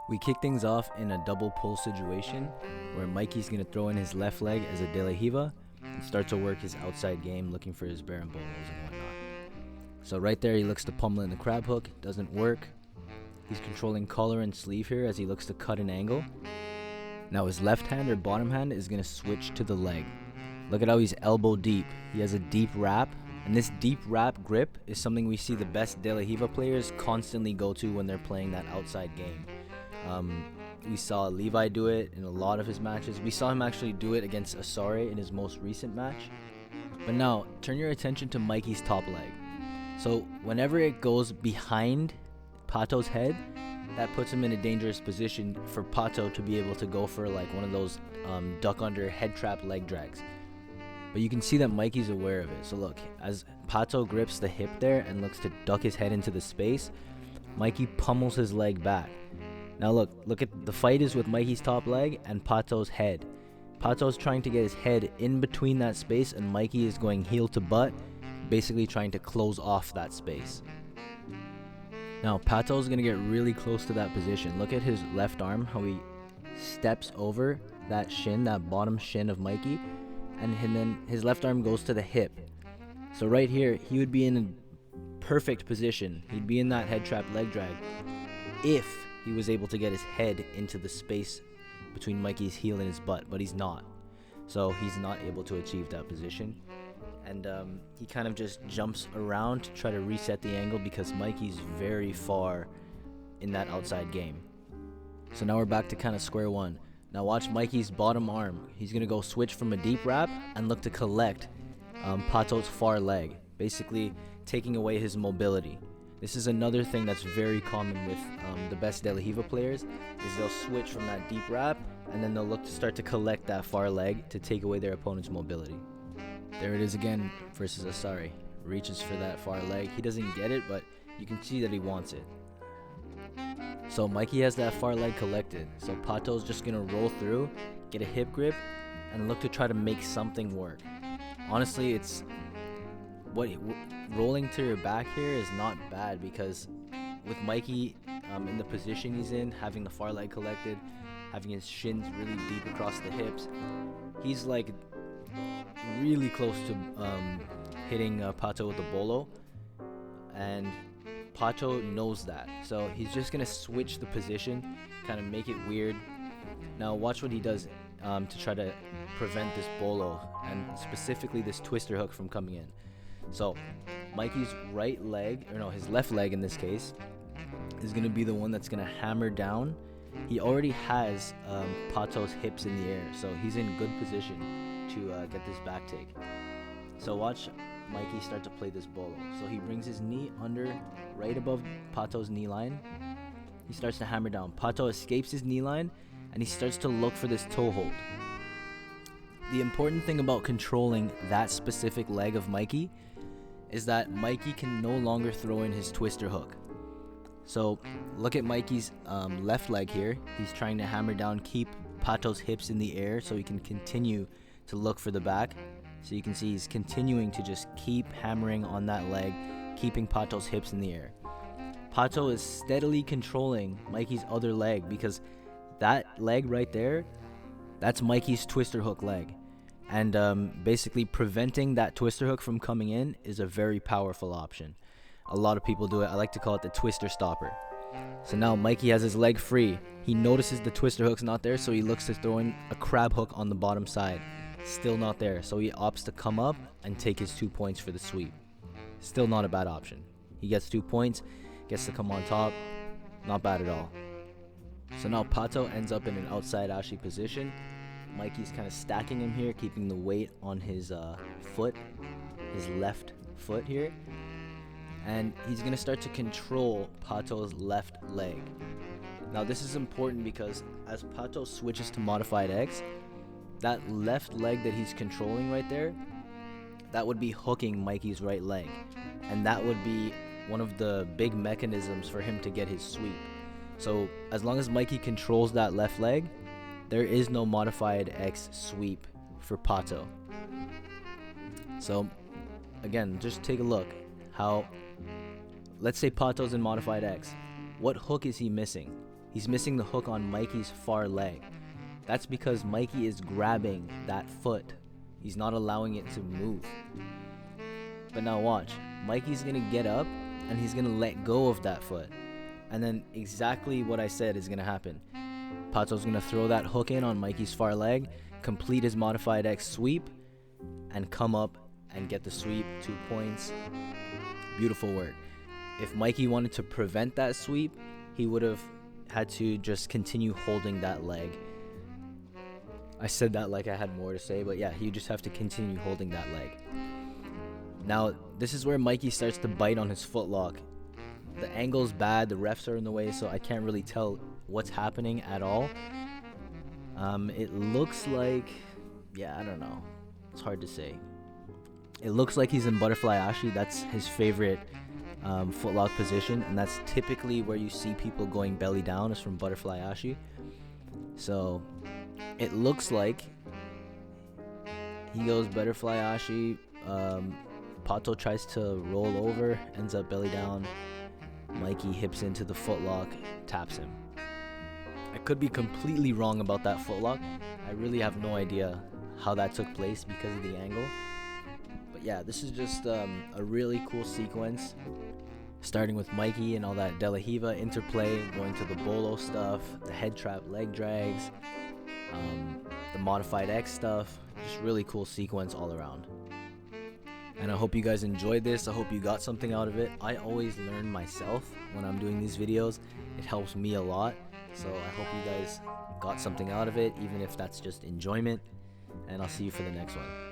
We kick things off in a double pull situation where Mikey's going to throw in his left leg as a de la Riva and start to work his outside game looking for his Berimbolos and whatnot. So right there he looks to pummel in the crab hook, doesn't work. He's controlling collar and sleeve here as he looks to cut an angle. Now his left hand or bottom hand is going to switch to the leg. Look at how he's elbow deep. He has a deep wrap, and this deep wrap grip is something we see the best de la Riva players constantly go to when they're playing that outside game. We saw Levi do it in a lot of his matches. We saw him actually do it against Asare in his most recent match. But now, turn your attention to Mikey's top leg. So whenever it goes behind Pato's head, that puts him in a dangerous position for Pato to be able to go for like one of those duck under head trap leg drags. But you can see that Mikey's aware of it. So look, as Pato grips the hip there and looks to duck his head into the space, Mikey pummels his leg back. Now look at the fight is with Mikey's top leg and Pato's head. Pato's trying to get his head in between that space, and Mikey is going heel to butt, basically trying to close off that space. Now Pato's going to get really close to that position. Look at his left arm, how he steps over that shin, that bottom shin of Mikey, and then his left arm goes to the hip. So right here, he would be in a perfect position. He'd be in that head trap leg drag if he was able to get his head into the space between Mikey's heel and his butt, but he's not. So he's not able to achieve that position. And he kind of just jumps around to try to reset the angle because Mikey's very far in that outside game. So now we're back to kind of square one. Now watch Mikey's bottom arm. He's going to go switch from a deep wrap and look to collect Pato's far leg, basically taking away his mobility. This is another thing that's very common with the best de la Riva players, is they'll switch from that deep wrap and then they'll look to start to collect that far leg to take away their opponent's mobility. There it is again versus Asare. Reaches for that far leg. He doesn't get it, but you can see that he wants it. So Mikey has that far leg collected. So Pato's just going to roll through, get a hip grip, and look to try to make something work. Honestly, rolling to your back here is not bad because with Mikey in the position he's in, having the far leg collected, having his shins really deep across the hips, he's like really close to hitting Pato with the bolo, and Pato knows that, so he's just gonna switch the position, kind of make it weird. Now watch what he does to try to prevent this bolo and specifically this twister hook from coming in. So Mikey's right leg, or no, his left leg in this case, is gonna be the one that's gonna hammer down. He already has Pato's hips in the air, so he's in good position to get this back take. So watch Mikey start to play this bolo. So he brings his knee under, right above Pato's knee line. He starts to hammer down. Pato escapes his knee line, and he starts to look for this toe hold. The important thing about controlling that specific leg of Mikey is that Mikey can no longer throw in his twister hook. So look at Mikey's left leg here. He's trying to hammer down, keep Pato's hips in the air so he can continue to look for the back. So you can see he's continuing to just keep hammering on that leg, keeping Pato's hips in the air. Pato is steadily controlling Mikey's other leg because that leg right there, that's Mikey's twister hook leg. And basically preventing that twister hook from coming in is a very powerful option. A lot of people do it. I like to call it the twister stopper. So now Mikey has his leg free. He notices the twister hook's not there, so he looks to throw in a crab hook on the bottom side. Still not there, so he opts to come up and take his 2 points for the sweep. Still not a bad option. He gets 2 points, gets to come on top. Not bad at all. So now Pato ends up in an outside Ashi position. Mikey's kind of stacking him here, keeping the weight on his foot, his left foot here. And he's going to start to control Pato's left leg. Now this is important because as Pato switches to modified X, that left leg that he's controlling right there, that would be hooking Mikey's right leg. And that would be one of the big mechanisms for him to get his sweep. So as long as Mikey controls that left leg, there is no modified X sweep for Pato. So again, just take a look how, let's say Pato's in modified X. What hook is he missing? He's missing the hook on Mikey's far leg. That's because Mikey is grabbing that foot. He's not allowing it to move. But now watch. Mikey's gonna get up and he's gonna let go of that foot. And then exactly what I said is gonna happen. Pato's gonna throw that hook in on Mikey's far leg, complete his modified X sweep, and come up and get the sweep, 2 points. Beautiful work. If Mikey wanted to prevent that sweep, he would have had to just continue holding that leg. I said that like I had more to say, but yeah, he would just have to continue holding that leg. Now, this is where Mikey starts to bite on his footlock. The angle's bad, the refs are in the way, so I can't really tell what's happening at all. It looks like, yeah, I don't know. It's hard to say. It looks like he's in butterfly ashi. That's his favorite footlock position, and that's typically where you see people going belly down, is from butterfly ashi. So it looks like he goes butterfly ashi. Pato tries to roll over, ends up belly down. Mikey hips into the footlock, taps him. I could be completely wrong about that footlock. I really have no idea how that took place because of the angle. But yeah, this is just a really cool sequence, starting with Mikey and all that De La Riva interplay, going to the bolo stuff, the head trap leg drags, the modified X stuff. Just really cool sequence all around. And I hope you guys enjoyed this. I hope you got something out of it. I always learn myself when I'm doing these videos. It helps me a lot. So I hope you guys got something out of it, even if that's just enjoyment. And I'll see you for the next one.